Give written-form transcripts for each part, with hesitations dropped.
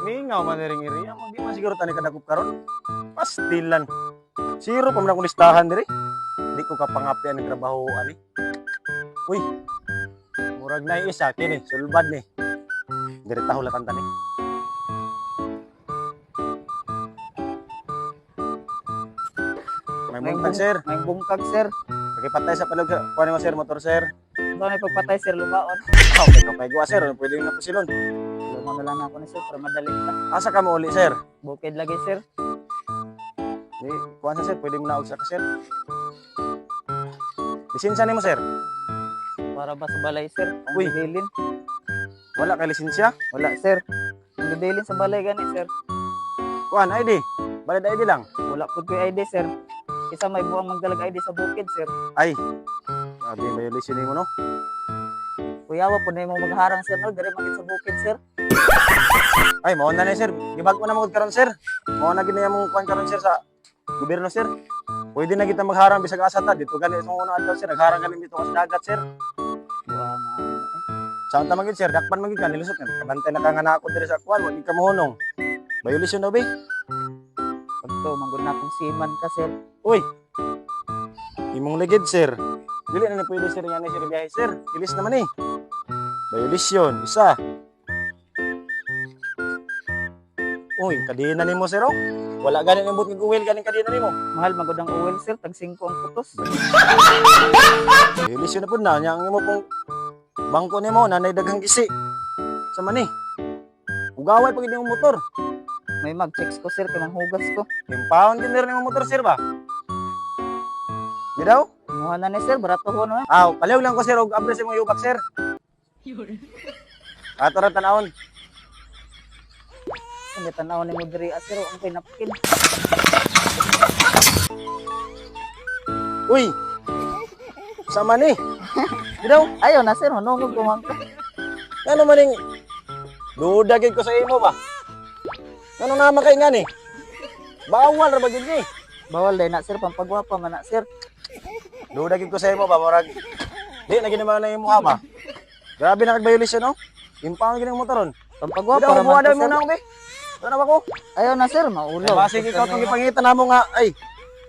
Mingaw man ring iri. Amo di man siguro tani kadakop karon. Pastilan. Zero pa man akong listahan diri. Di ko kapangapian ng trabaho ani. Uy. Murag na isa kini, sulbad ni. Diri taho latan tani. May buntag sir. May bungkag, sir. Pakipatay sa palog sa kuha mo sir, motor sir. Ito na pagpatay, sir, lumaon. Okay, kapay gawa sir, pwede na po silon. Lumaon na lang ako ni sir, para madali ka. Asa ka mo uli sir? Bukid lagi, sir. Di, kuha sa sir, pwede mo na sa ka sir. Lisensya nimo sir? Para ba sa balay, sir? Ang Uy. gibilin. Wala ka lisensya? Wala, sir. Ang gibilin sa balay gani, sir. Kuan ID. Balad ID lang. Wala po ko ID, sir. Isa may buwang magdalag ID sa bukid, sir. Ay. Sabi violation nimo no? Kuyawa po na mo magharang, sir. No? Dari magit sa bukid, sir. Ay, mao na ni sir. Gibag mo na mo karon sir. Mao na gid mong kuan karon sir sa gobyerno sir. Pwede na kita magharang bisag asa ta dito gali sa unang adlaw sir. Nagharang kami dito sa dagat sir. Buwang, Saan ta magid sir? Dakpan magid ka nilusot ka. Kabantay na ka nga nako diri sa kuan, wa gid ka mohunong. Violation daw be. Pagto, manggod na akong siman ka, sir. Uy. Imong ligid sir. Dili na pwede sir nga ni sir biyahe sir. Ilis naman eh. Violation isa. Uy, kadina nimo sir oh. Wala ganin imot ng uwil ganin kadina nimo. Mahal, manggod ang oil, sir. Tag 5 ang putos. Violation na pud na nya ang imo pong bangko nimo nanay daghang gisi. Sa man eh. Ugaway pag imong motor. May mag-checks ko, sir. Kaya manghugas ko. Impound din rin imong motor sir ba? Di daw? Muha na ni, sir. Barato ho, no? Aw, palihog lang ko sir og abres imong yubak sir. Ato ra tanawon. Ang tanaw ni mo diri, sir. Ang pinapkin. Uy. Sama ni. Di daw? Ayaw na, sir. Manungog kumang ka. Ano maning duda gid ko sa imo ba? Ano na makay nga ni? Bawal ra ba gid ni? Bawal din na, sir. Pampagwapa man na, sir. Duda gid ko sa imo ba murag. Di na gid naman na imo ba? Grabe na kag violation no? Impound gid ang motoron. Pampagwapa Di daw ra buha man daw to, mo sir. na ako be. Ano ba ko? Ayaw na, sir. Maulaw. Basig ikaw tong ipangita namo nga ay.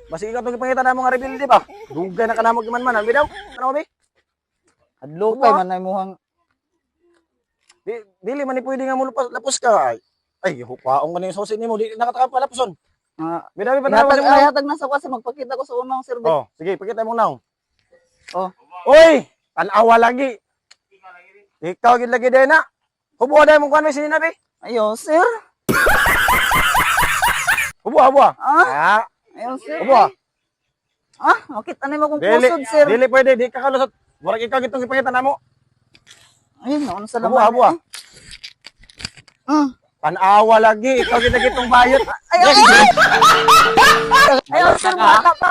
Basig ikaw tong ipangita namo nga rebelde ba? Dugay na kanamo man man. Ano daw? Ano be? Adlukay man na imuhang. Dili man ni pwede nga mo lapos ka ay. Ay, hukaon ka na yung susi nimo. Di nakataka pa lapuson. Bidabi pa na Ihatag na sa kwasa. Magpakita ko sa unang, sir. Oh, sige, pakita mo naong. Oh. Uy, tanawa lagi. Ikaw gid lagi din na. Hubo dai mo kuan may sinabi. Ayaw, sir. Hubo. Ah? Ah, Ayaw, sir. hubo. Makita na mo kung Dili, kusod, sir. dili pwede, di ka kalusot. Murag ikaw gitong ipakita namo. Ayun, naon sa Hubo, naman. hubo. Tanawa lagi, ikaw gid lagi tong bayot. Ayaw, sir. Wala pa.